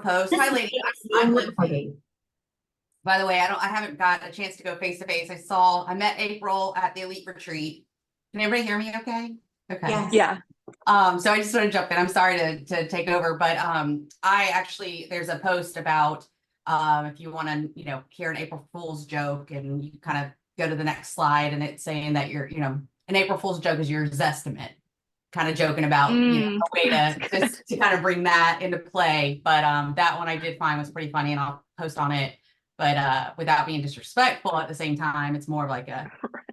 post. Hi, lady. I'm Lindsay. By the way, I haven't got a chance to go face to face. I met April at the Elite Retreat. Can everybody hear me okay? Okay. Yes. Yeah. So I just want to jump in. I'm sorry to take over, but there's a post about if you want to, hear an April Fool's joke, and you kind of go to the next slide, and it's saying that an April Fool's joke is your Zestimate, kind of joking about, a way to just to kind of bring that into play. But that one I did find was pretty funny, and I'll post on it. But without being disrespectful at the same time, it's more of like a,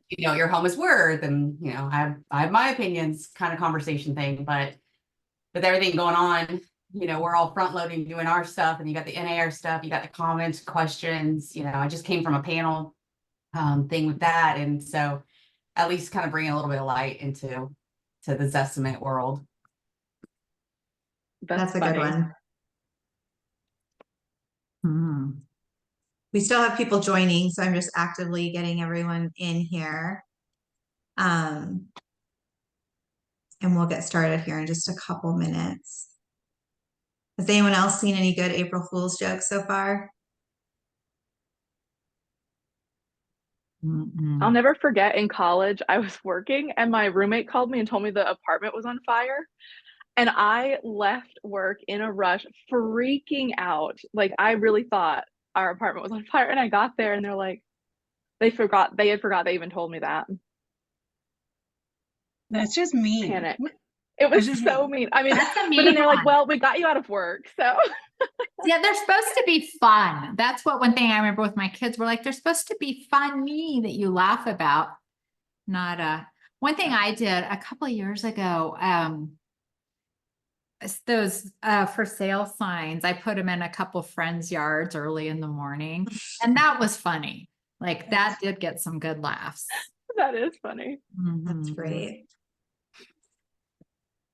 your home is worth, and I have my opinions kind of conversation thing. But with everything going on, we're all front loading doing our stuff, and you got the NAR stuff, you got the comments, questions. I just came from a panel thing with that, and so at least kind of bringing a little bit of light into the Zestimate world. That's a good one. We still have people joining, so I'm just actively getting everyone in here. And we'll get started here in just a couple minutes. Has anyone else seen any good April Fool's jokes so far? I'll never forget, in college, I was working and my roommate called me and told me the apartment was on fire. And I left work in a rush, freaking out. Like, I really thought our apartment was on fire. And I got there and they're like, they had forgot they even told me that. That's just mean. Panic. It was so mean. I mean, but then they're like, well, we got you out of work. So yeah, they're supposed to be fun. That's one thing I remember with my kids. We're like, they're supposed to be funny that you laugh about. Not one thing I did a couple of years ago, those for sale signs, I put them in a couple friends' yards early in the morning, and that was funny. Like, that did get some good laughs. That is funny. That's great.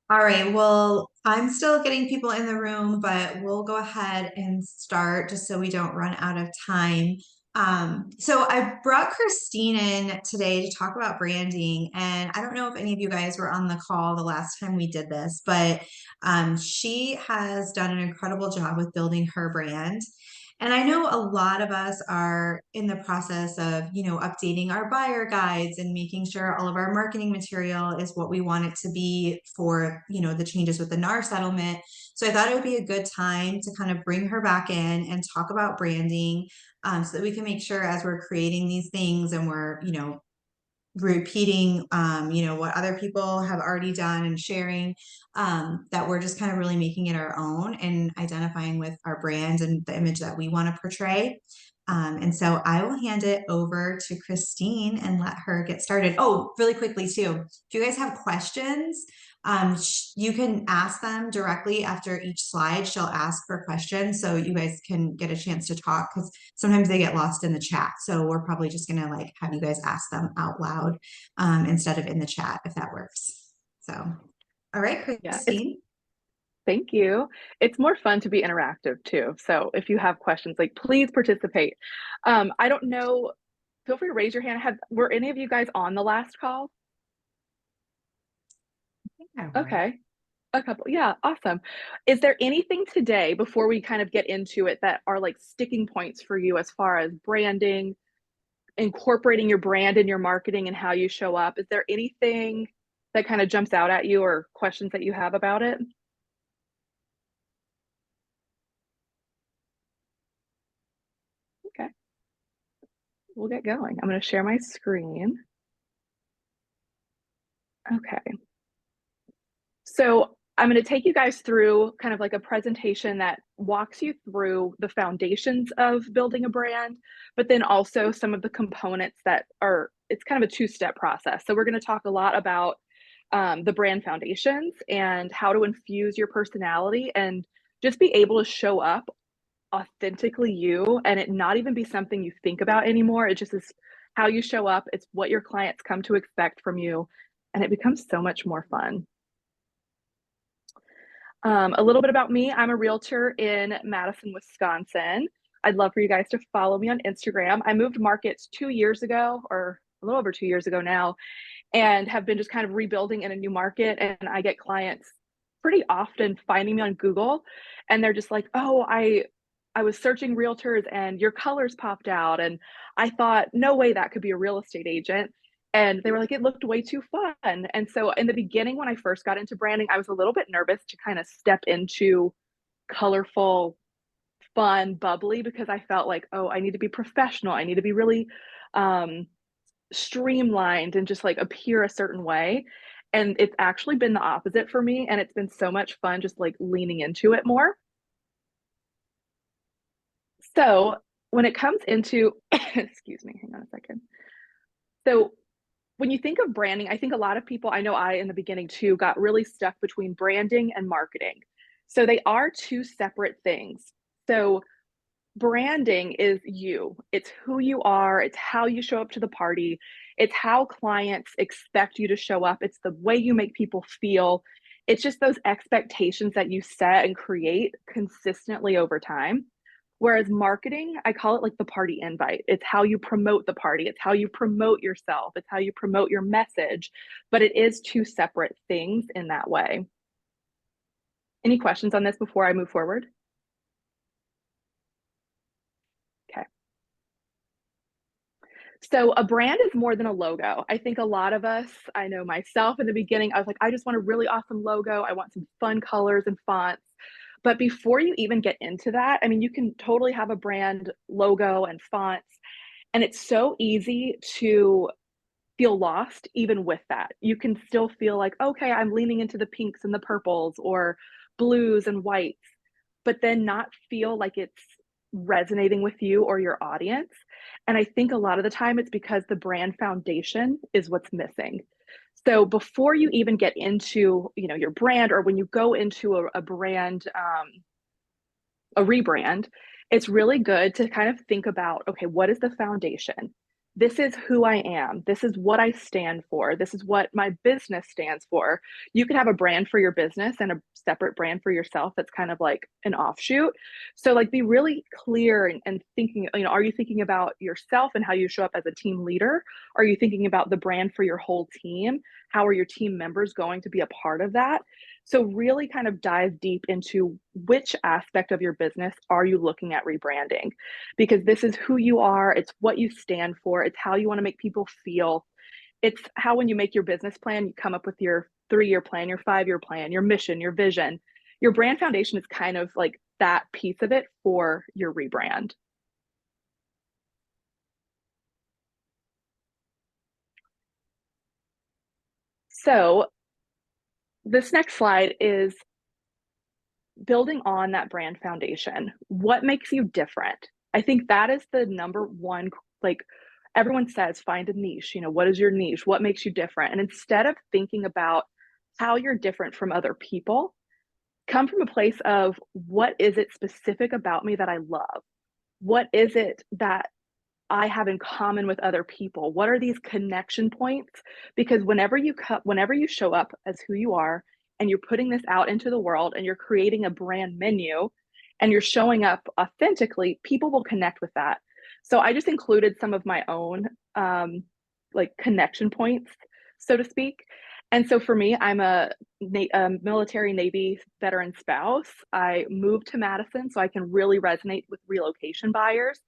All right, well, I'm still getting people in the room, but we'll go ahead and start just so we don't run out of time. So I brought Christine in today to talk about branding, and I don't know if any of you guys were on the call the last time we did this, but she has done an incredible job with building her brand. And I know a lot of us are in the process of, updating our buyer guides and making sure all of our marketing material is what we want it to be for, the changes with the NAR settlement. So I thought it would be a good time to kind of bring her back in and talk about branding, so that we can make sure as we're creating these things and we're, repeating, what other people have already done and sharing, that we're just kind of really making it our own and identifying with our brand and the image that we want to portray. And so I will hand it over to Christine and let her get started. Oh, really quickly too, if you guys have questions, you can ask them directly after each slide. She'll ask for questions so you guys can get a chance to talk, because sometimes they get lost in the chat. So we're probably just gonna have you guys ask them out loud instead of in the chat, if that works. So, all right, Christine. Thank you. It's more fun to be interactive too. So if you have questions, please participate. I don't know, feel free to raise your hand. Were any of you guys on the last call? Okay. A couple. Yeah. Awesome. Is there anything today, before we kind of get into it, that are sticking points for you as far as branding, incorporating your brand in your marketing and how you show up? Is there anything that kind of jumps out at you, or questions that you have about it? Okay. We'll get going. I'm going to share my screen. Okay. So I'm going to take you guys through kind of a presentation that walks you through the foundations of building a brand, but then also some of the components that it's kind of a two-step process. So we're going to talk a lot about the brand foundations and how to infuse your personality and just be able to show up authentically you, and it not even be something you think about anymore. It just is how you show up. It's what your clients come to expect from you, and it becomes so much more fun. A little bit about me. I'm a realtor in Madison, Wisconsin. I'd love for you guys to follow me on Instagram. I moved markets 2 years ago, or a little over 2 years ago now, and have been just kind of rebuilding in a new market. And I get clients pretty often finding me on Google, and they're just like, oh, I was searching realtors and your colors popped out, and I thought, no way that could be a real estate agent. And they were like, it looked way too fun. And so in the beginning, when I first got into branding, I was a little bit nervous to kind of step into colorful, fun, bubbly, because I felt like, oh, I need to be professional. I need to be really streamlined and just like appear a certain way. And it's actually been the opposite for me. And it's been so much fun just like leaning into it more. So when it comes into, excuse me, hang on a second. So when you think of branding, I think a lot of people, I know I in the beginning too, got really stuck between branding and marketing. So they are two separate things. So branding is you, it's who you are, it's how you show up to the party, it's how clients expect you to show up, it's the way you make people feel. It's just those expectations that you set and create consistently over time. Whereas marketing, I call it like the party invite. It's how you promote the party, it's how you promote yourself, it's how you promote your message, but it is two separate things in that way. Any questions on this before I move forward? Okay. So a brand is more than a logo. I think a lot of us, I know myself in the beginning, I was like, I just want a really awesome logo. I want some fun colors and fonts. But before you even get into that, I mean, you can totally have a brand logo and fonts, and it's so easy to feel lost even with that. You can still feel like, okay, I'm leaning into the pinks and the purples or blues and whites, but then not feel like it's resonating with you or your audience. And I think a lot of the time it's because the brand foundation is what's missing. So before you even get into, you know, your brand, or when you go into a brand, a rebrand, it's really good to kind of think about, okay, what is the foundation? This is who I am. This is what I stand for. This is what my business stands for. You can have a brand for your business and a separate brand for yourself that's kind of like an offshoot. So like be really clear and thinking, you know, are you thinking about yourself and how you show up as a team leader? Are you thinking about the brand for your whole team? How are your team members going to be a part of that? So really kind of dive deep into which aspect of your business are you looking at rebranding? Because this is who you are, it's what you stand for, it's how you want to make people feel. It's how when you make your business plan, you come up with your 3-year plan, your 5-year plan, your mission, your vision. Your brand foundation is kind of like that piece of it for your rebrand. So this next slide is building on that brand foundation. What makes you different? I think that is the number one, like everyone says, find a niche. You know, what is your niche? What makes you different? And instead of thinking about how you're different from other people, come from a place of what is it specific about me that I love? What is it that I have in common with other people? What are these connection points? Because whenever you show up as who you are and you're putting this out into the world and you're creating a brand menu and you're showing up authentically, people will connect with that. So I just included some of my own like connection points, so to speak. And so for me, I'm a military Navy veteran spouse. I moved to Madison so I can really resonate with relocation buyers.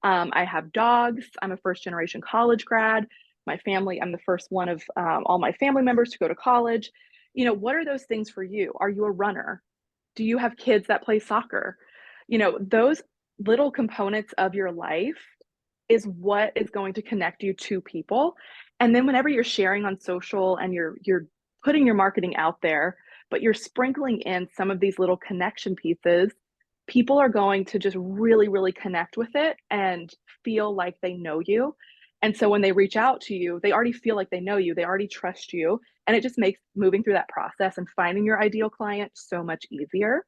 I have dogs. I'm a first generation college grad. My family, I'm the first one of all my family members to go to college. You know, what are those things for you? Are you a runner? Do you have kids that play soccer? You know, those little components of your life is what is going to connect you to people. And then whenever you're sharing on social and you're putting your marketing out there, but you're sprinkling in some of these little connection pieces, people are going to just really, really connect with it and feel like they know you. And so when they reach out to you, they already feel like they know you, they already trust you. And it just makes moving through that process and finding your ideal client so much easier.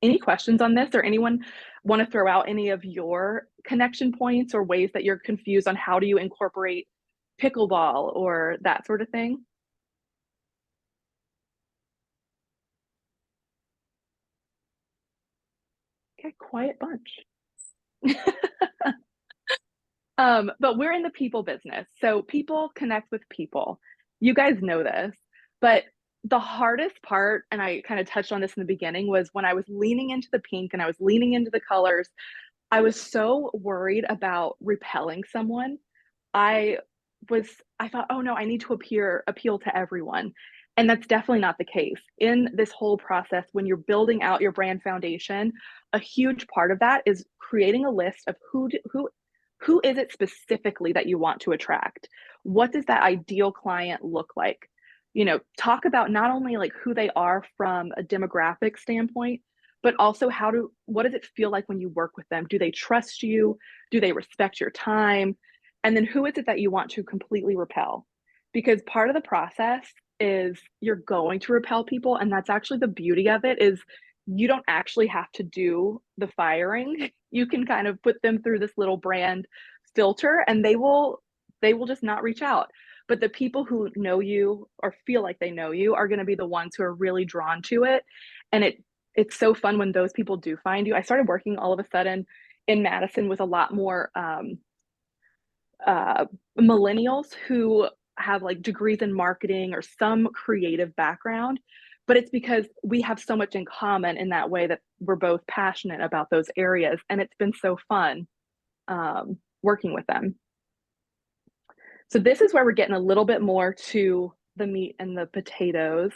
Any questions on this, or anyone want to throw out any of your connection points or ways that you're confused on how do you incorporate pickleball or that sort of thing? Okay, quiet bunch. But we're in the people business. So people connect with people. You guys know this, but the hardest part, and I kind of touched on this in the beginning, was when I was leaning into the pink and I was leaning into the colors, I was so worried about repelling someone. I I thought, oh no, I need to appeal to everyone. And that's definitely not the case. In this whole process, when you're building out your brand foundation, a huge part of that is creating a list of who is it specifically that you want to attract? What does that ideal client look like? Talk about not only like who they are from a demographic standpoint, but also what does it feel like when you work with them? Do they trust you? Do they respect your time? And then who is it that you want to completely repel? Because part of the process is you're going to repel people, and that's actually the beauty of it, is you don't actually have to do the firing. You can kind of put them through this little brand filter, and they will just not reach out. But the people who know you or feel like they know you are going to be the ones who are really drawn to it. And it's so fun when those people do find you. I started working all of a sudden in Madison with a lot more millennials who have like degrees in marketing or some creative background, but it's because we have so much in common in that way, that we're both passionate about those areas, and it's been so fun working with them. So this is where we're getting a little bit more to the meat and the potatoes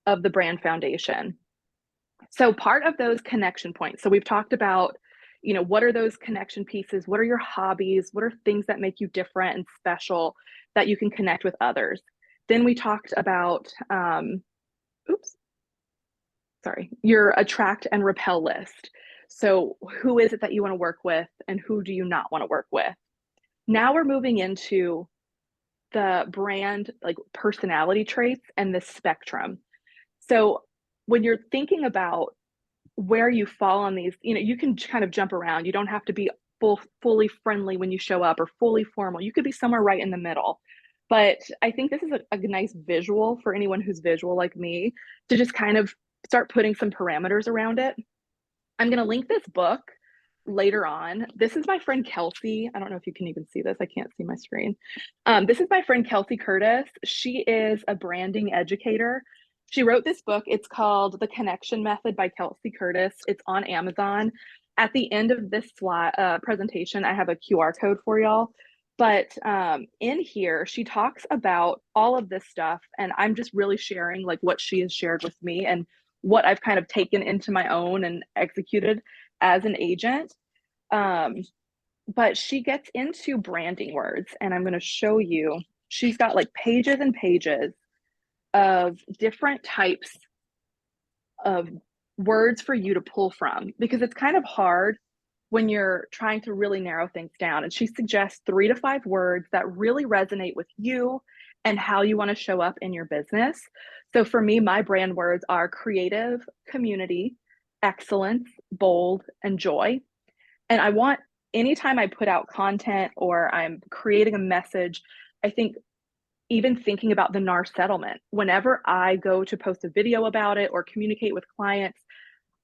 of the brand foundation. So part of those connection points, so we've talked about, what are those connection pieces? What are your hobbies? What are things that make you different and special that you can connect with others? Then we talked about, your attract and repel list. So who is it that you want to work with, and who do you not want to work with? Now we're moving into the brand, like personality traits and the spectrum. So when you're thinking about where you fall on these, you can kind of jump around. You don't have to be fully friendly when you show up or fully formal. You could be somewhere right in the middle. But I think this is a nice visual for anyone who's visual like me, to just kind of start putting some parameters around it. I'm going to link this book later on. This is my friend Kelsey. I don't know if you can even see this. I can't see my screen. This is my friend Kelsey Curtis. She is a branding educator. She wrote this book. It's called The Connection Method by Kelsey Curtis. It's on Amazon. At the end of this presentation, I have a QR code for y'all. But in here, she talks about all of this stuff, and I'm just really sharing like what she has shared with me and what I've kind of taken into my own and executed as an agent. But she gets into branding words, and I'm going to show you. She's got like pages and pages of different types of words for you to pull from, because it's kind of hard when you're trying to really narrow things down. And she suggests 3 to 5 words that really resonate with you and how you want to show up in your business. So for me, my brand words are creative, community, excellence, bold, and joy. And I want, anytime I put out content or I'm creating a message, I think even thinking about the NAR settlement, whenever I go to post a video about it or communicate with clients,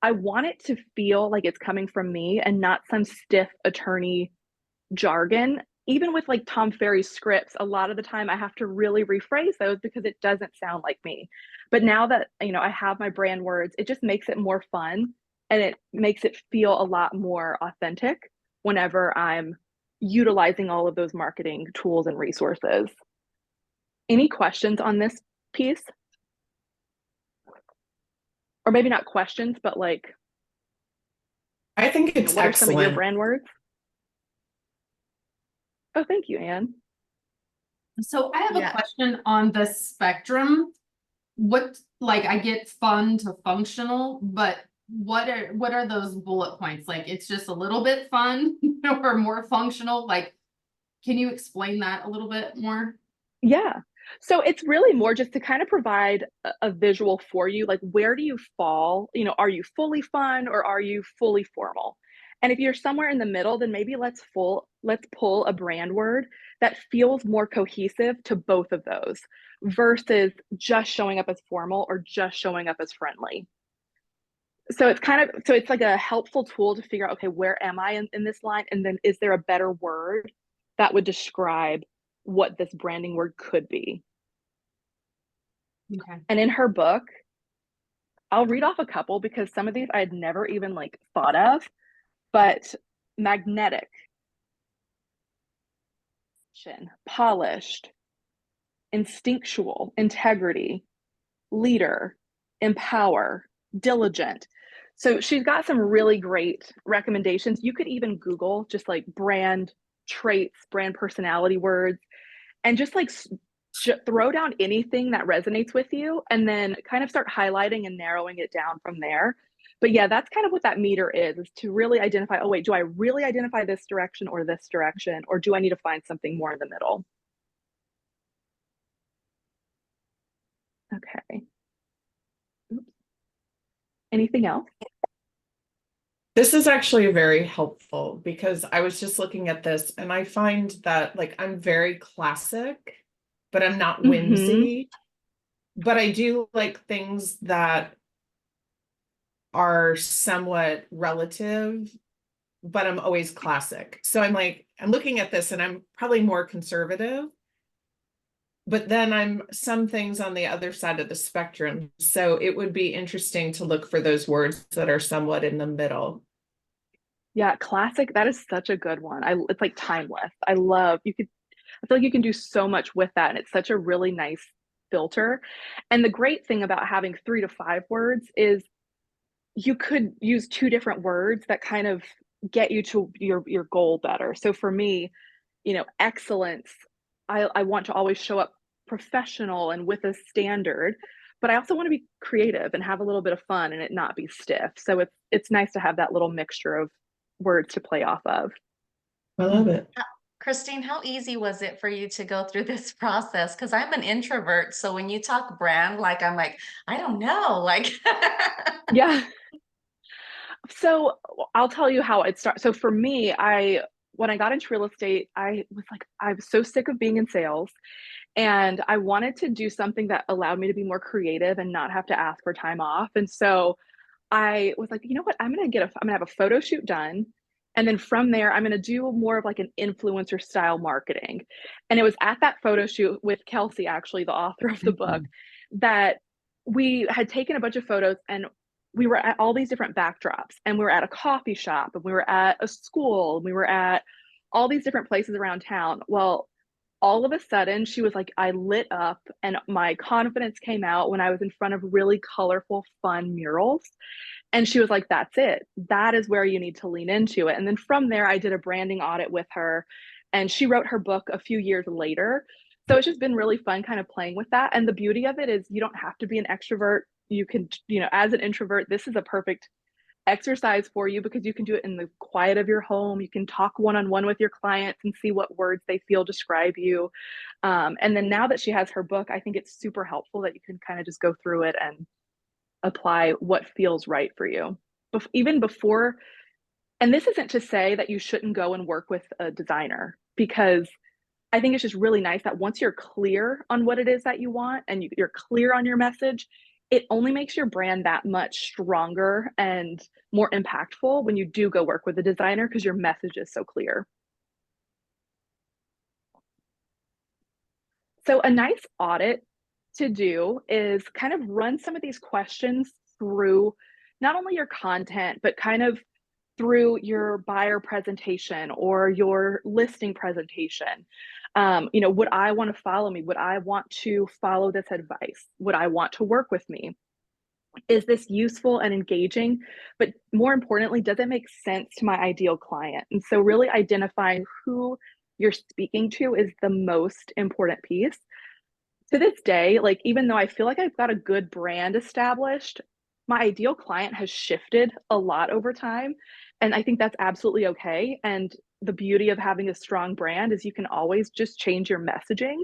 I want it to feel like it's coming from me and not some stiff attorney jargon. Even with like Tom Ferry's scripts, a lot of the time I have to really rephrase those because it doesn't sound like me. But now that, I have my brand words, it just makes it more fun, and it makes it feel a lot more authentic whenever I'm utilizing all of those marketing tools and resources. Any questions on this piece? Or maybe not questions, but like, I think it's what are some of your excellent. brand words? Oh, thank you, Anne. So I have Yeah. a question on the spectrum. What, like, I get fun to functional, but what are those bullet points? Like, it's just a little bit fun or more functional? Like, can you explain that a little bit more? Yeah. So it's really more just to kind of provide a visual for you, like where do you fall? Are you fully fun or are you fully formal? And if you're somewhere in the middle, then maybe let's pull a brand word that feels more cohesive to both of those versus just showing up as formal or just showing up as friendly. So it's like a helpful tool to figure out, okay, where am I in this line? And then is there a better word that would describe what this branding word could be? Okay. And in her book, I'll read off a couple because some of these I had never even like thought of, but magnetic, polished, instinctual, integrity, leader, empower, diligent. So she's got some really great recommendations. You could even Google just like brand traits, brand personality words, and just like throw down anything that resonates with you and then kind of start highlighting and narrowing it down from there. But yeah, that's kind of what that meter is to really identify, oh, wait, do I really identify this direction, or do I need to find something more in the middle? Okay. Oops. Anything else? This is actually very helpful because I was just looking at this and I find that like I'm very classic, but I'm not whimsy. But I do like things that are somewhat relative, but I'm always classic. So I'm like, I'm looking at this and I'm probably more conservative, but then I'm some things on the other side of the spectrum. So it would be interesting to look for those words that are somewhat in the middle. Yeah, classic. That is such a good one. It's like timeless. I feel like you can do so much with that. And it's such a really nice filter. And the great thing about having 3 to 5 words is you could use 2 different words that kind of get you to your goal better. So for me, excellence, I want to always show up professional and with a standard, but I also want to be creative and have a little bit of fun and it not be stiff. So it's nice to have that little mixture of words to play off of. I love it. Christine, how easy was it for you to go through this process? Because I'm an introvert. So when you talk brand, like, I'm like, I don't know. Like, Yeah. So I'll tell you how it started. So for me, when I got into real estate, I was like, I was so sick of being in sales. And I wanted to do something that allowed me to be more creative and not have to ask for time off. And so I was like, you know what? I'm gonna have a photo shoot done. And then from there, I'm gonna do more of like an influencer style marketing. And it was at that photo shoot with Kelsey, actually, the author of the book, that we had taken a bunch of photos and we were at all these different backdrops, and we were at a coffee shop, and we were at a school, and we were at all these different places around town. Well, all of a sudden she was like, I lit up and my confidence came out when I was in front of really colorful, fun murals. And she was like, that's it. That is where you need to lean into it. And then from there, I did a branding audit with her and she wrote her book a few years later. So it's just been really fun kind of playing with that. And the beauty of it is you don't have to be an extrovert. You can, as an introvert, this is a perfect exercise for you because you can do it in the quiet of your home. You can talk one-on-one with your clients and see what words they feel describe you. And then now that she has her book, I think it's super helpful that you can kind of just go through it and apply what feels right for you. Even before, and this isn't to say that you shouldn't go and work with a designer, because I think it's just really nice that once you're clear on what it is that you want and you're clear on your message, it only makes your brand that much stronger and more impactful when you do go work with a designer because your message is so clear. So a nice audit to do is kind of run some of these questions through not only your content, but kind of through your buyer presentation or your listing presentation. Would I want to follow me? Would I want to follow this advice? Would I want to work with me? Is this useful and engaging? But more importantly, does it make sense to my ideal client? And so really identifying who you're speaking to is the most important piece. To this day, like, even though I feel like I've got a good brand established, my ideal client has shifted a lot over time. And I think that's absolutely okay. And the beauty of having a strong brand is you can always just change your messaging.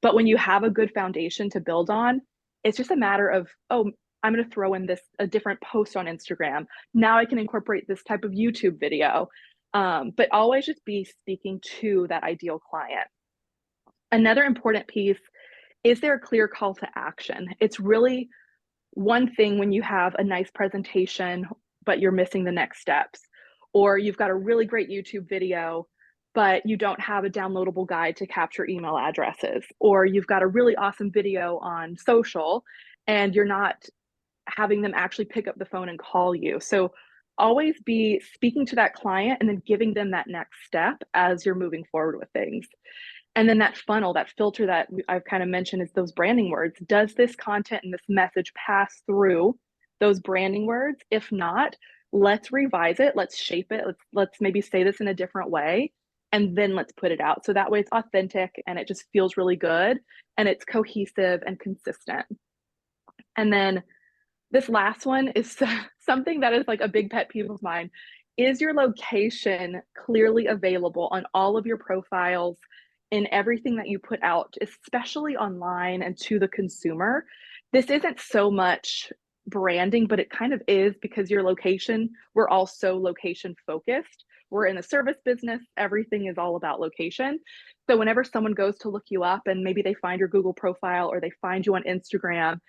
But when you have a good foundation to build on, it's just a matter of, oh, I'm going to throw in a different post on Instagram. Now I can incorporate this type of YouTube video. But always just be speaking to that ideal client. Another important piece, is there a clear call to action? It's really one thing when you have a nice presentation, but you're missing the next steps, or you've got a really great YouTube video, but you don't have a downloadable guide to capture email addresses, or you've got a really awesome video on social and you're not having them actually pick up the phone and call you. So always be speaking to that client and then giving them that next step as you're moving forward with things. And then that funnel, that filter that I've kind of mentioned, is those branding words. Does this content and this message pass through those branding words? If not, let's revise it. Let's shape it. Let's maybe say this in a different way, and then let's put it out. So that way it's authentic and it just feels really good and it's cohesive and consistent. And then this last one is something that is like a big pet peeve of mine. Is your location clearly available on all of your profiles, in everything that you put out, especially online and to the consumer? This isn't so much branding, but it kind of is, because your location, we're all so location focused. We're in the service business. Everything is all about location. So whenever someone goes to look you up and maybe they find your Google profile or they find you on Instagram,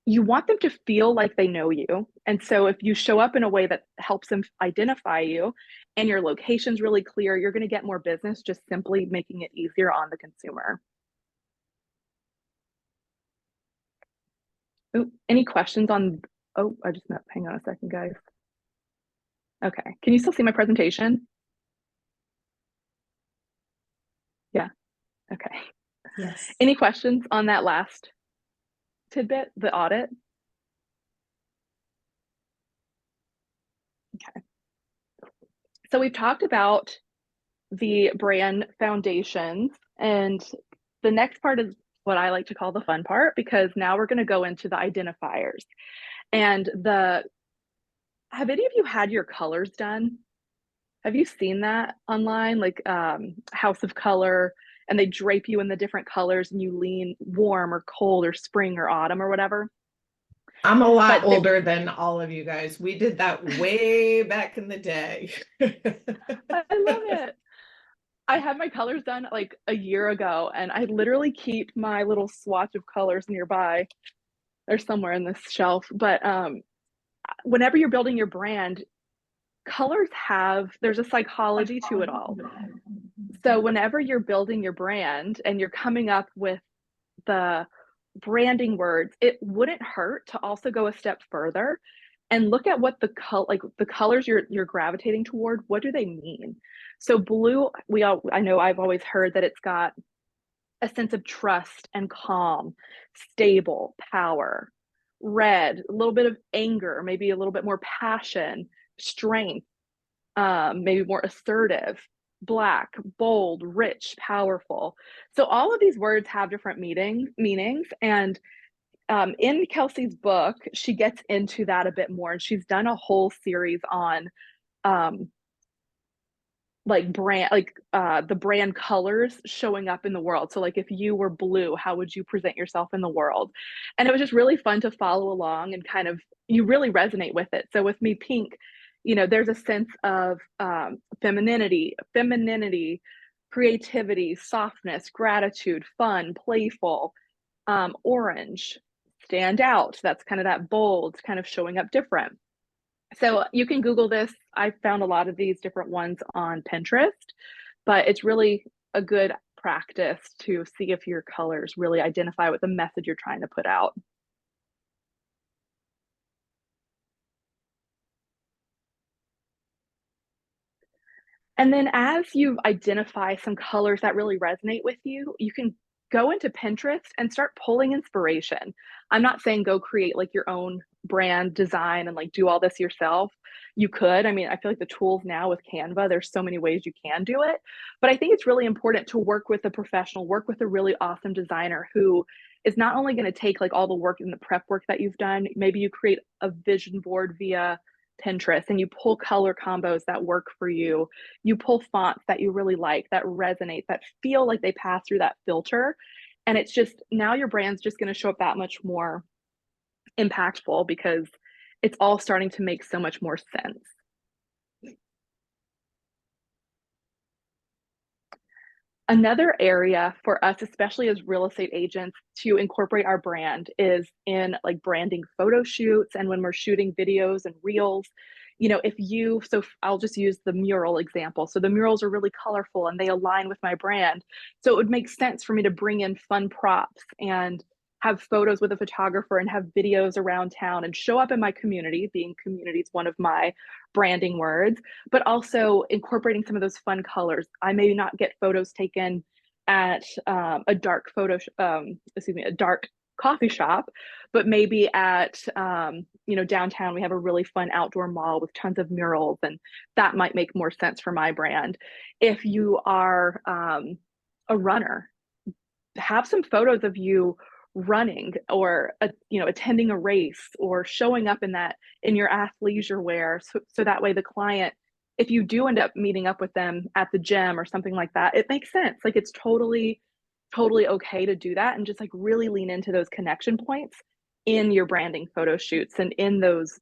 you want them to feel like they know you. And so if you show up in a way that helps them identify you and your location's really clear, you're going to get more business just simply making it easier on the consumer. Ooh, any questions on, oh, I just met, hang on a second, guys. Okay, can you still see my presentation? Yeah, okay. Yes. Any questions on that last tidbit, the audit? Okay. So we've talked about the brand foundations, and the next part is what I like to call the fun part, because now we're going to go into the identifiers. And have any of you had your colors done? Have you seen that online, like House of Color, and they drape you in the different colors and you lean warm or cold or spring or autumn or whatever? I'm a lot But older than all of you guys. We did that way back in the day. I love it. I had my colors done like a year ago, and I literally keep my little swatch of colors nearby. They're somewhere in this shelf. But whenever you're building your brand, colors there's a psychology to it all. So whenever you're building your brand and you're coming up with the branding words, it wouldn't hurt to also go a step further and look at what the colors you're gravitating toward, what do they mean? So blue, I know I've always heard that it's got a sense of trust and calm, stable, power. Red, a little bit of anger, maybe a little bit more passion, strength, maybe more assertive. Black, bold, rich, powerful. So all of these words have different meanings. And in Kelsey's book, she gets into that a bit more. And she's done a whole series on the brand colors showing up in the world. So like if you were blue, how would you present yourself in the world? And it was just really fun to follow along and kind of, you really resonate with it. So with me, pink, there's a sense of femininity, creativity, softness, gratitude, fun, playful. Orange, stand out. That's kind of that bold, kind of showing up different. So you can Google this. I found a lot of these different ones on Pinterest, but it's really a good practice to see if your colors really identify with the message you're trying to put out. And then as you identify some colors that really resonate with you, you can go into Pinterest and start pulling inspiration. I'm not saying go create like your own brand design and like do all this yourself. You could. I mean, I feel like the tools now with Canva, there's so many ways you can do it. But I think it's really important to work with a professional, work with a really awesome designer who is not only going to take like all the work and the prep work that you've done. Maybe you create a vision board via Pinterest and you pull color combos that work for you. You pull fonts that you really like, that resonate, that feel like they pass through that filter. And it's just, now your brand's just going to show up that much more impactful because it's all starting to make so much more sense. Another area for us, especially as real estate agents, to incorporate our brand is in like branding photo shoots and when we're shooting videos and reels. if you, I'll just use the mural example. So the murals are really colorful and they align with my brand. So it would make sense for me to bring in fun props and have photos with a photographer and have videos around town and show up in my community, being community is one of my branding words, but also incorporating some of those fun colors. I may not get photos taken at a dark a dark coffee shop, but maybe at downtown we have a really fun outdoor mall with tons of murals, and that might make more sense for my brand. If you are a runner, have some photos of you running or attending a race or showing up in your athleisure wear, so that way the client, if you do end up meeting up with them at the gym or something like that, it makes sense. Like, it's totally okay to do that, and just like really lean into those connection points in your branding photo shoots and in those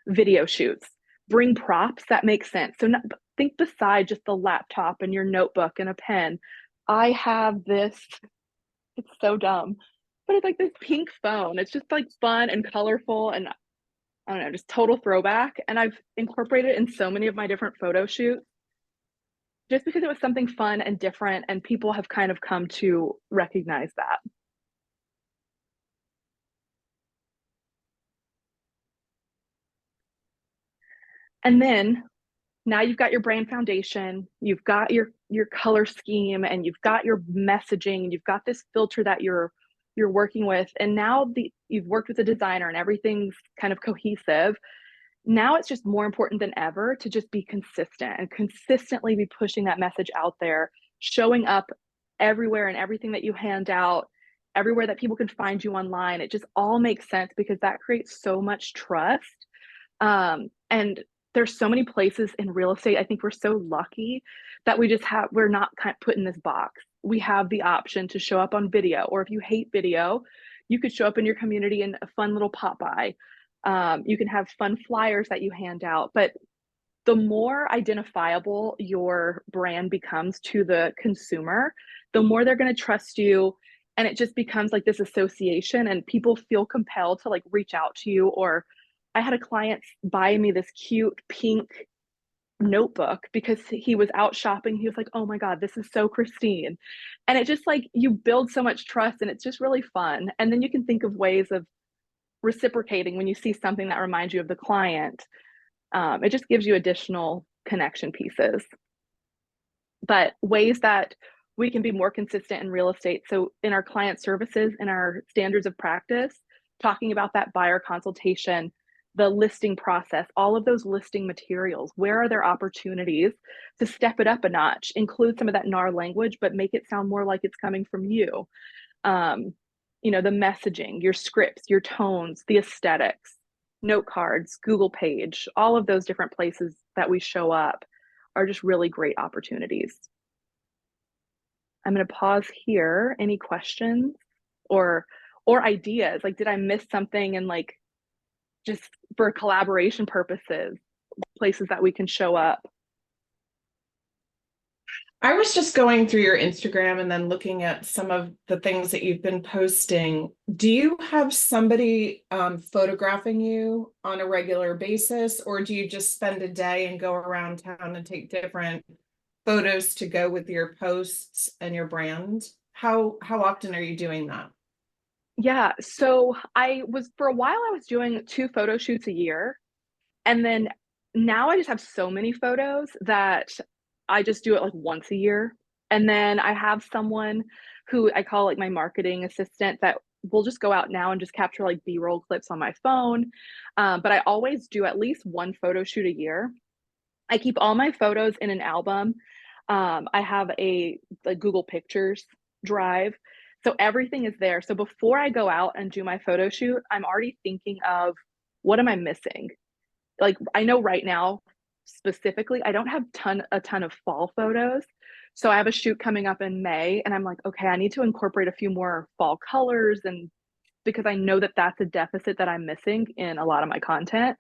video shoots. Bring props that make sense. So think beside just the laptop and your notebook and a pen. I have this, it's so dumb, but it's like this pink phone. It's just like fun and colorful and I don't know, just total throwback. And I've incorporated it in so many of my different photo shoots just because it was something fun and different, and people have kind of come to recognize that. And then now you've got your brand foundation, you've got your color scheme, and you've got your messaging, and you've got this filter that you're working with, and now you've worked with a designer and everything's kind of cohesive. Now it's just more important than ever to just be consistent and consistently be pushing that message out there, showing up everywhere and everything that you hand out, everywhere that people can find you online. It just all makes sense because that creates so much trust. And there's so many places in real estate. I think we're so lucky that we're not kind of put in this box. We have the option to show up on video, or if you hate video, you could show up in your community in a fun little pop by. You can have fun flyers that you hand out, but the more identifiable your brand becomes to the consumer, the more they're going to trust you. And it just becomes like this association, and people feel compelled to like reach out to you. Or I had a client buy me this cute pink notebook because he was out shopping. He was like, oh my God, this is so Christine. And it just like, you build so much trust, and it's just really fun. And then you can think of ways of reciprocating when you see something that reminds you of the client. It just gives you additional connection pieces. But ways that we can be more consistent in real estate. So in our client services, in our standards of practice, talking about that buyer consultation, the listing process, all of those listing materials, where are there opportunities to step it up a notch, include some of that NAR language, but make it sound more like it's coming from you. The messaging, your scripts, your tones, the aesthetics, note cards, Google page, all of those different places that we show up are just really great opportunities. I'm going to pause here. Any questions or ideas? Like, did I miss something? And like, just for collaboration purposes, places that we can show up. I was just going through your Instagram and then looking at some of the things that you've been posting. Do you have somebody photographing you on a regular basis, or do you just spend a day and go around town and take different photos to go with your posts and your brand? How often are you doing that? Yeah, so for a while I was doing 2 photo shoots a year, and then now I just have so many photos that I just do it like once a year. And then I have someone who I call like my marketing assistant that will just go out now and just capture like B-roll clips on my phone. But I always do at least 1 photo shoot a year. I keep all my photos in an album. I have a Google Pictures drive. So everything is there. So before I go out and do my photo shoot, I'm already thinking of, what am I missing? Like, I know right now specifically, I don't have a ton of fall photos. So I have a shoot coming up in May, and I'm like, okay, I need to incorporate a few more fall colors, and because I know that that's a deficit that I'm missing in a lot of my content.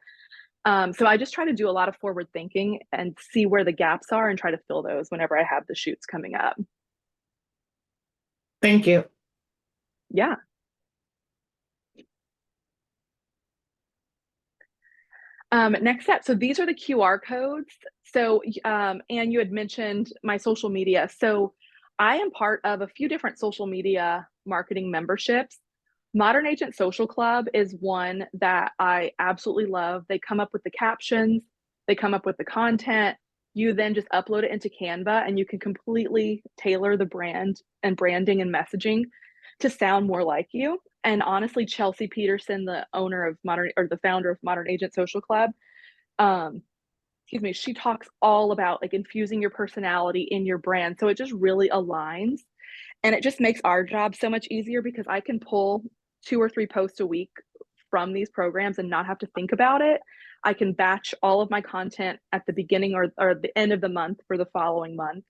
So I just try to do a lot of forward thinking and see where the gaps are and try to fill those whenever I have the shoots coming up. Thank you. Yeah. Next step. So these are the QR codes. So, and you had mentioned my social media. So I am part of a few different social media marketing memberships. Modern Agent Social Club is one that I absolutely love. They come up with the captions, they come up with the content. You then just upload it into Canva and you can completely tailor the brand and branding and messaging to sound more like you. And honestly, Chelsea Peterson, the owner of the founder of Modern Agent Social Club, excuse me, she talks all about like infusing your personality in your brand. So it just really aligns and it just makes our job so much easier because I can pull 2 or 3 posts a week from these programs and not have to think about it. I can batch all of my content at the beginning or the end of the month for the following month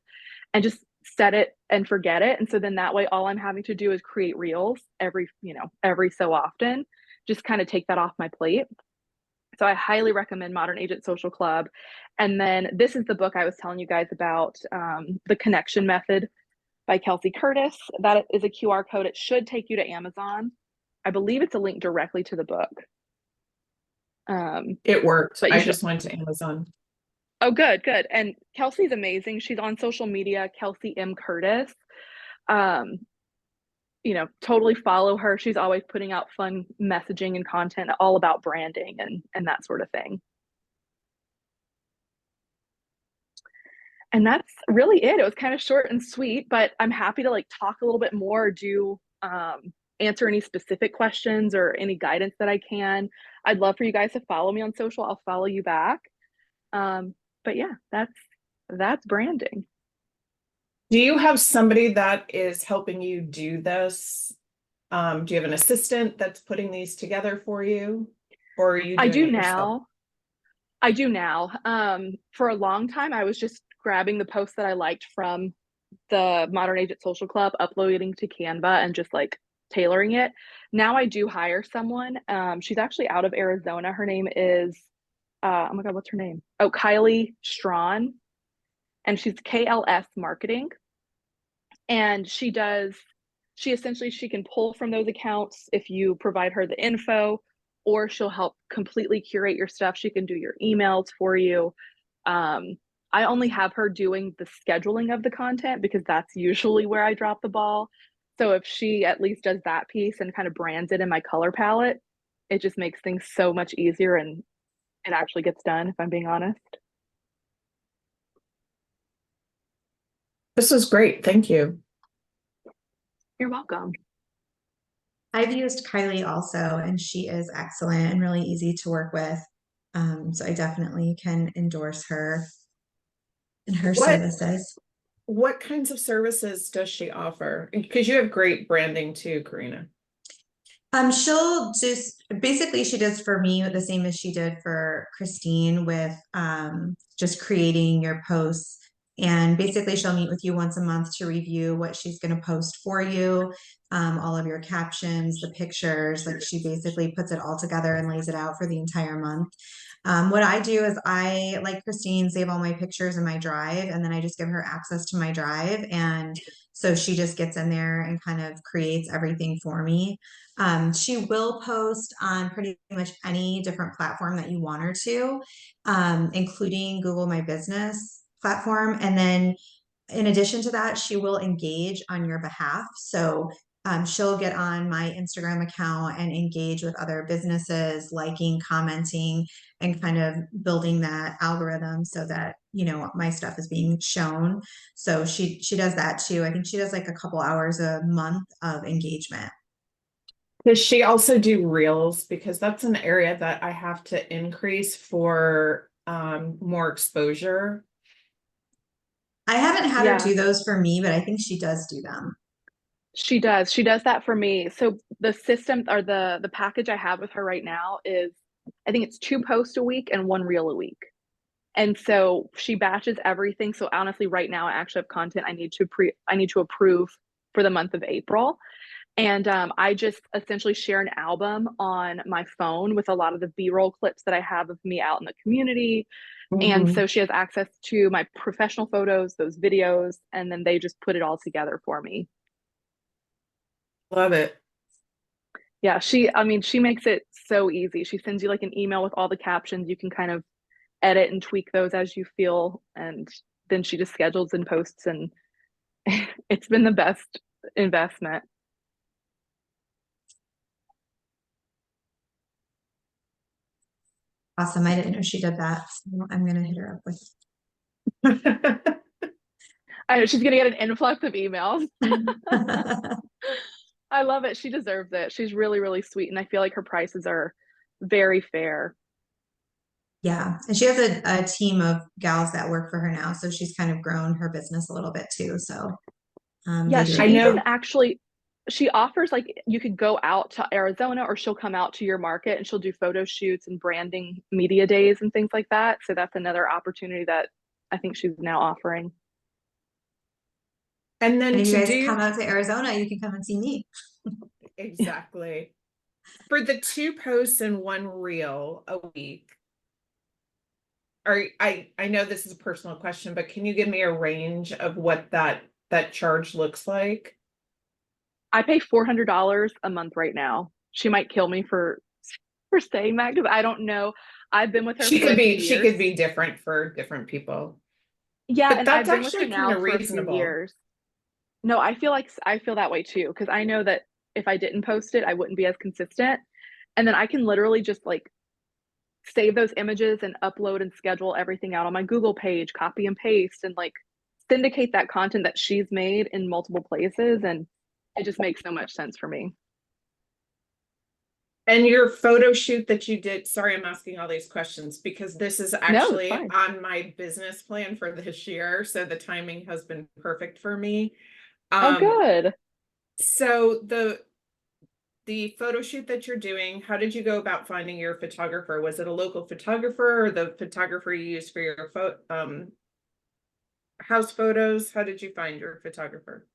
and just set it and forget it. And so then that way, all I'm having to do is create reels every so often, just kind of take that off my plate. So I highly recommend Modern Agent Social Club. And then this is the book I was telling you guys about, The Connection Method by Kelsey Curtis. That is a QR code. It should take you to Amazon. I believe it's a link directly to the book. It worked. But I just went to Amazon. Oh, good, good. And Kelsey's amazing. She's on social media, Kelsey M. Curtis. Totally follow her. She's always putting out fun messaging and content all about branding and that sort of thing. And that's really it. It was kind of short and sweet, but I'm happy to like talk a little bit more, answer any specific questions or any guidance that I can. I'd love for you guys to follow me on social. I'll follow you back. But yeah, that's branding. Do you have somebody that is helping you do this? Do you have an assistant that's putting these together for you? Or are you doing it yourself? I do now. For a long time, I was just grabbing the posts that I liked from the Modern Agent Social Club, uploading to Canva and just like tailoring it. Now I do hire someone. She's actually out of Arizona. Her name is, oh my God, what's her name? Oh, Kylie Strawn. And she's KLS Marketing. And she can pull from those accounts if you provide her the info, or she'll help completely curate your stuff. She can do your emails for you. I only have her doing the scheduling of the content because that's usually where I drop the ball. So if she at least does that piece and kind of brands it in my color palette, it just makes things so much easier and it actually gets done, if I'm being honest. This is great. Thank you. You're welcome. I've used Kylie also, and she is excellent and really easy to work with. So I definitely can endorse her and her services. What kinds of services does she offer? Because you have great branding too, Karina. She'll just basically she does for me the same as she did for Christine with just creating your posts. And basically she'll meet with you once a month to review what she's going to post for you, all of your captions, the pictures, like she basically puts it all together and lays it out for the entire month. What I do is I, like Christine, save all my pictures in my drive, and then I just give her access to my drive. And so she just gets in there and kind of creates everything for me. She will post on pretty much any different platform that you want her to, including Google My Business platform. And then in addition to that, she will engage on your behalf. So she'll get on my Instagram account and engage with other businesses, liking, commenting, and kind of building that algorithm so that, my stuff is being shown. So she does that too. I think she does like a couple hours a month of engagement. Does she also do reels? Because that's an area that I have to increase for more exposure. I haven't had her do those for me, but I think she does do them. She does. She does that for me. So the system or the package I have with her right now is, I think it's 2 posts a week and 1 reel a week. And so she batches everything. So honestly, right now I actually have content I need to approve for the month of April. And I just essentially share an album on my phone with a lot of the B-roll clips that I have of me out in the community. And so she has access to my professional photos, those videos, and then they just put it all together for me. Love it. Yeah, I mean, she makes it so easy. She sends you like an email with all the captions. You can kind of edit and tweak those as you feel. And then she just schedules and posts, and it's been the best investment. Awesome. I didn't know she did that. So I'm gonna hit her up with. I know she's gonna get an influx of emails. I love it. She deserves it. She's really, really sweet. And I feel like her prices are very fair. Yeah, and she has a team of gals that work for her now, so she's kind of grown her business a little bit too. So Yeah, they do a she I good even job. know. actually she offers like you could go out to Arizona or she'll come out to your market and she'll do photo shoots and branding media days and things like that. So that's another opportunity that I think she's now offering. And And then if you to guys do come out to Arizona, you can come and see me. exactly for the 2 posts and 1 reel a week. I know this is a personal question, but can you give me a range of what that charge looks like? I pay $400 a month right now. She might kill me for saying that because I don't know. I've been with her She for could a few be she years. could be different for different people. Yeah, But and that's I've been with her actually kind now of for a few reasonable. years. No, I feel that way too because I know that if I didn't post it, I wouldn't be as consistent. And then I can literally just like save those images and upload and schedule everything out on my Google page, copy and paste, and like syndicate that content that she's made in multiple places. And it just makes so much sense for me. And your photo shoot that you did, sorry, I'm asking all these questions because this is No, it's actually fine. on my business plan for this year. So the timing has been perfect for me. Oh, good. So the photo shoot that you're doing, how did you go about finding your photographer? Was it a local photographer or the photographer you used for your house photos? How did you find your photographer?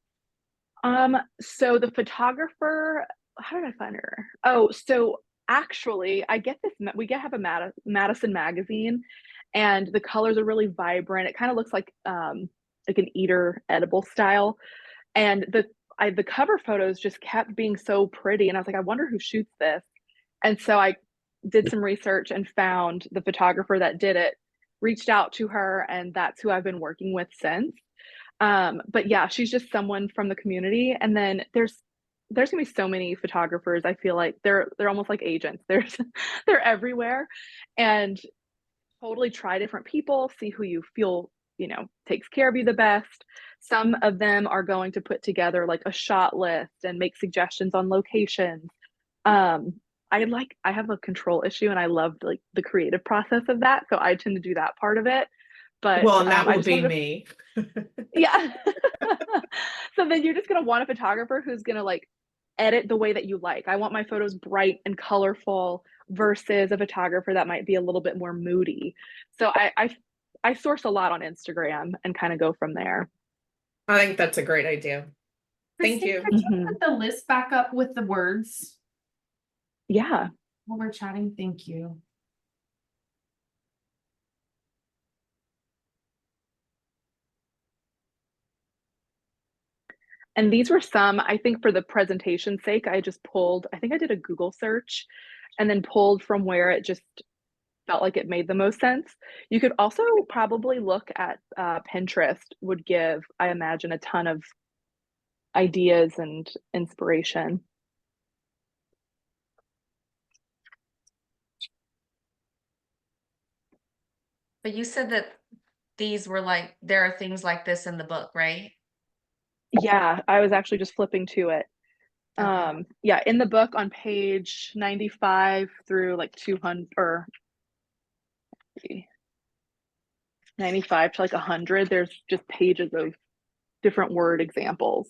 So the photographer, how did I find her? Oh, so actually, I get this. Have a Madison magazine, and the colors are really vibrant. It kind of looks like an eater edible style, and the cover photos just kept being so pretty, and I was like, I wonder who shoots this. And so I did some research and found the photographer that did it, reached out to her, and that's who I've been working with since. But yeah, she's just someone from the community. And then there's gonna be so many photographers. I feel like they're almost like agents. They're everywhere, and totally try different people, see who you feel takes care of you the best. Some of them are going to put together like a shot list and make suggestions on locations. Um, I have a control issue, and I love like the creative process of that, so I tend to do that part of it. But Well, and that I will just be wanted to me. yeah. So then you're just gonna want a photographer who's gonna like edit the way that you like. I want my photos bright and colorful versus a photographer that might be a little bit more moody. So I source a lot on Instagram and kind of go from there. I think that's a great idea. Thank Christine, you. could you put the list back up with the words Yeah. while we're chatting? Thank you. And these were some, I think for the presentation's sake, I think I did a Google search and then pulled from where it just felt like it made the most sense. You could also probably look at Pinterest would give, I imagine, a ton of ideas and inspiration. But you said that these were like, there are things like this in the book, right? Yeah, I was actually just flipping to it. Okay. Yeah, in the book on page 95 through like 200 or 95 to like 100, there's just pages of different word examples.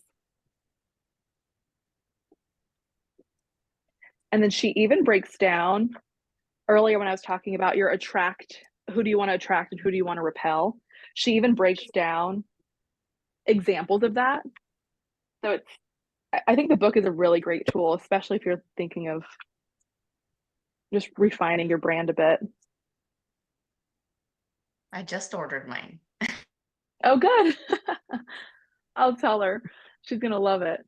And then she even breaks down earlier when I was talking about who do you want to attract and who do you want to repel? She even breaks down examples of that. So I think the book is a really great tool, especially if you're thinking of just refining your brand a bit. I just ordered mine. Oh, good. I'll tell her. She's going to love it.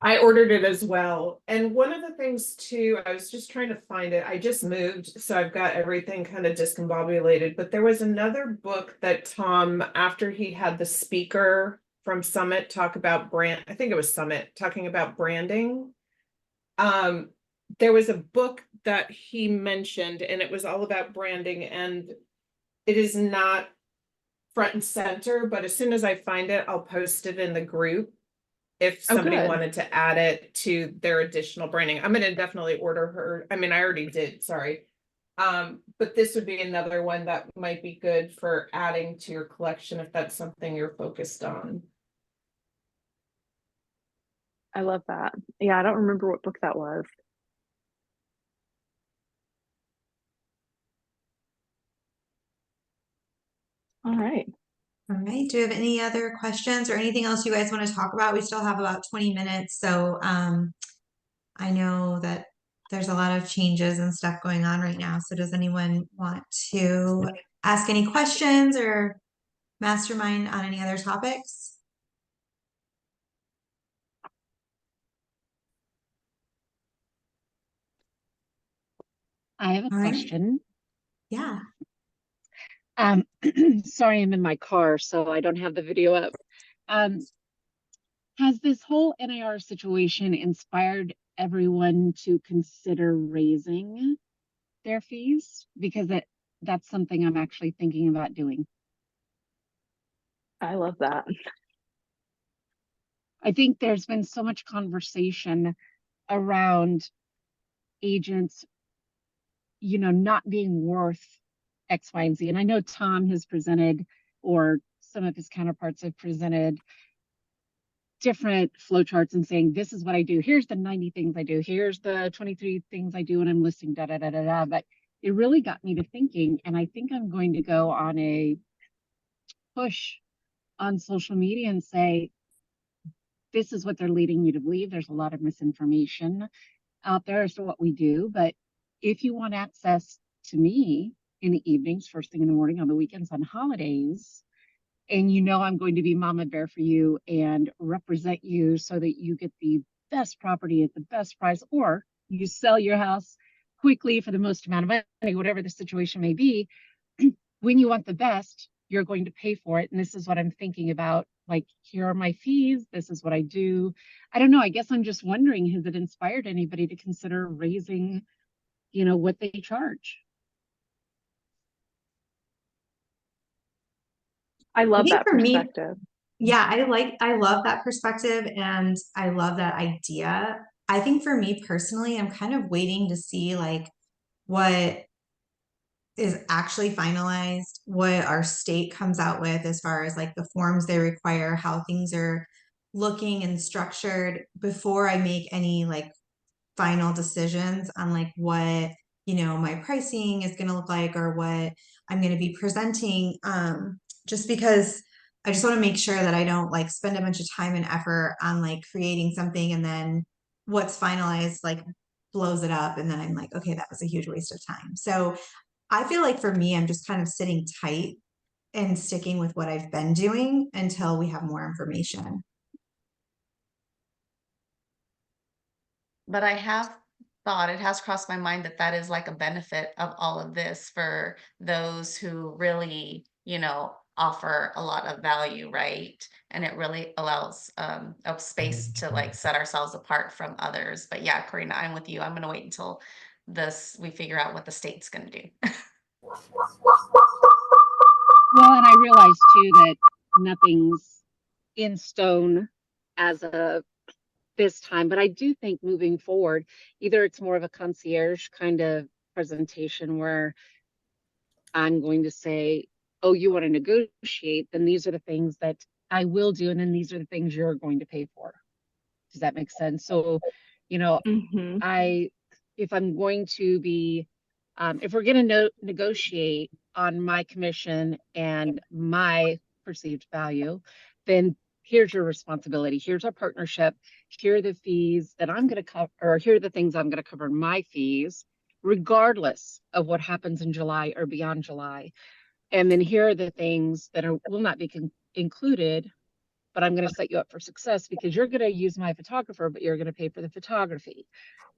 I ordered it as well. And one of the things too, I was just trying to find it. I just moved, so I've got everything kind of discombobulated. But there was another book that Tom, after he had the speaker from Summit talk about brand, I think it was Summit, talking about branding. There was a book that he mentioned, and it was all about branding, and it is not front and center, but as soon as I find it, I'll post it in the group if Oh, somebody good. wanted to add it to their additional branding. I'm gonna definitely order her. I mean, I already did, sorry. But this would be another one that might be good for adding to your collection if that's something you're focused on. I love that. Yeah, I don't remember what book that was. All right. All right. Do you have any other questions or anything else you guys want to talk about? We still have about 20 minutes. So I know that there's a lot of changes and stuff going on right now. So does anyone want to ask any questions or mastermind on any other topics? I have a All right. question. Yeah. Sorry, I'm in my car, so I don't have the video up. Has this whole NAR situation inspired everyone to consider raising their fees? Because that's something I'm actually thinking about doing. I love that. I think there's been so much conversation around agents, not being worth X, Y, and Z. And I know Tom has presented, or some of his counterparts have presented different flowcharts and saying, this is what I do. Here's the 90 things I do. Here's the 23 things I do when I'm listing, da, da, da, da, da. But it really got me to thinking, and I think I'm going to go on a push on social media and say, this is what they're leading you to believe. There's a lot of misinformation out there as to what we do. But if you want access to me in the evenings, first thing in the morning, on the weekends, on holidays, and I'm going to be mama bear for you and represent you so that you get the best property at the best price, or you sell your house quickly for the most amount of money, whatever the situation may be. When you want the best, you're going to pay for it. And this is what I'm thinking about. Like, here are my fees. This is what I do. I don't know. I guess I'm just wondering, has it inspired anybody to consider raising, what they charge? I love think that for me, perspective. yeah, I love that perspective and I love that idea. I think for me personally, I'm kind of waiting to see like what is actually finalized, what our state comes out with as far as like the forms they require, how things are looking and structured before I make any like final decisions on like what, my pricing is going to look like or what I'm going to be presenting. Just because I just want to make sure that I don't like spend a bunch of time and effort on like creating something and then what's finalized like blows it up and then I'm like, okay, that was a huge waste of time. So I feel like for me, I'm just kind of sitting tight and sticking with what I've been doing until we have more information. But I have thought, it has crossed my mind that that is like a benefit of all of this for those who really, offer a lot of value, right? And it really allows a space to like set ourselves apart from others. But yeah, Karina, I'm with you. I'm gonna wait until we figure out what the state's gonna do. Well, and I realize too that nothing's in stone as of this time, but I do think moving forward, either it's more of a concierge kind of presentation where I'm going to say, oh, you want to negotiate, then these are the things that I will do, and then these are the things you're going to pay for. Does that make sense? So, Mm-hmm. if I'm going to be, if we're going to negotiate on my commission and my perceived value, then here's your responsibility. Here's our partnership. Here are the fees that I'm going to cover, or here are the things I'm going to cover in my fees, regardless of what happens in July or beyond July. And then here are the things that will not be included, but I'm going to set you up for success because you're going to use my photographer, but you're going to pay for the photography.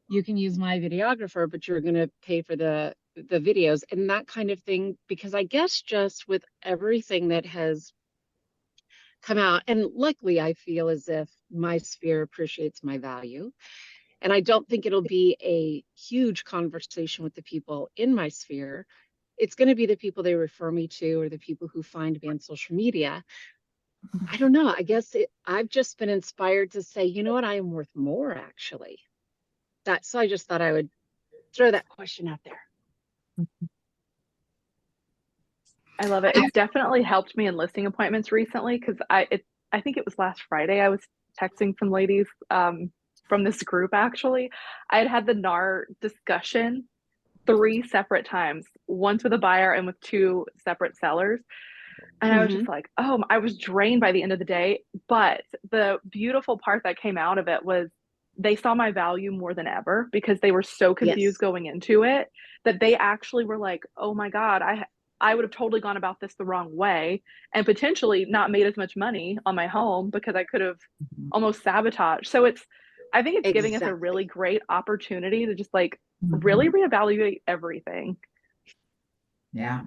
You can use my videographer, but you're going to pay for the videos and that kind of thing. Because I guess just with everything that has come out, and luckily I feel as if my sphere appreciates my value. And I don't think it'll be a huge conversation with the people in my sphere. It's going to be the people they refer me to or the people who find me on social media. I don't know. I guess I've just been inspired to say, you know what, I am worth more actually. So I just thought I would throw that question out there. I love it. It's definitely helped me in listing appointments recently because I think it was last Friday I was texting some ladies from this group actually. I had the NAR discussion 3 separate times, once with a buyer and with 2 separate sellers. And I was just like, oh, I was drained by the end of the day. But the beautiful part that came out of it was they saw my value more than ever because they were so confused going into it that they actually were like, oh my God, I would have totally gone about this the wrong way and potentially not made as much money on my home because I could have almost sabotaged. So I think it's giving us a really great opportunity to just like really reevaluate everything. Yeah.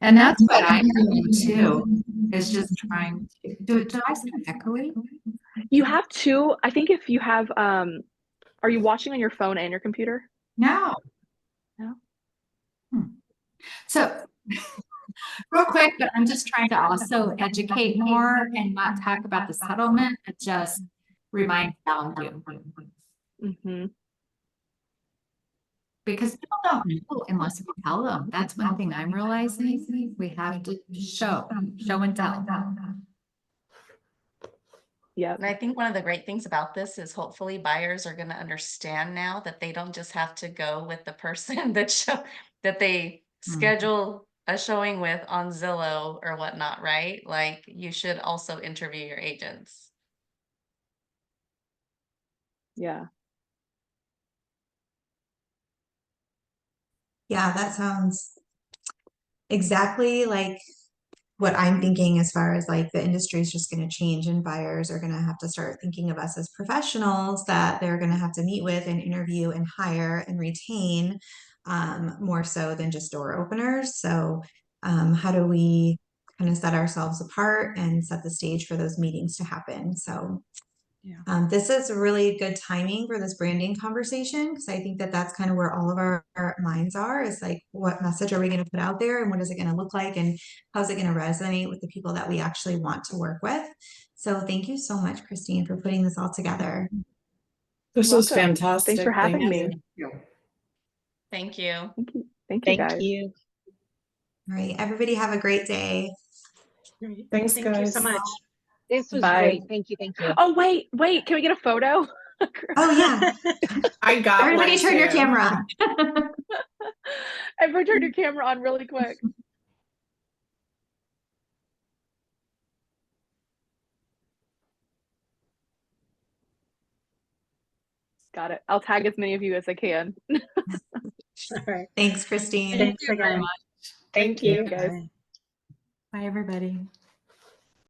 And that's what I'm doing too, is just trying to do I sound echoey? You have to, I think if you have, are you watching on your phone and your computer? No. So real quick, but I'm just trying to also educate more and not talk about the settlement, but just remind value. Because people don't know unless we tell them. That's one thing I'm realizing. We have to show and tell. Yeah. And I think one of the great things about this is hopefully buyers are going to understand now that they don't just have to go with the person that they schedule a showing with on Zillow or whatnot, right? Like you should also interview your agents. Yeah. Yeah, that sounds exactly like what I'm thinking as far as like the industry is just going to change and buyers are going to have to start thinking of us as professionals that they're going to have to meet with and interview and hire and retain more so than just door openers. So how do we kind of set ourselves apart and set the stage for those meetings to happen? So this is really good timing for this branding conversation because I think that that's kind of where all of our minds are is like, what message are we going to put out there and what is it going to look like and how's it going to resonate with the people that we actually want to work with? So thank you so much, Christine, for putting this all together. This was fantastic. Thanks for having me. Thank you. Thank you, guys. All right, everybody have a great day. Thanks, Thank guys. you so much. This was Bye. great. Thank you. Thank you. Oh, wait, can we get a photo? Oh yeah. I got Everybody one turn your too. camera on. Everyone turn your camera on really quick. Got it. I'll tag as many of you as I can. All right. Thanks, Christine. Thanks again. Much. Thank you, guys. Bye. Bye, everybody.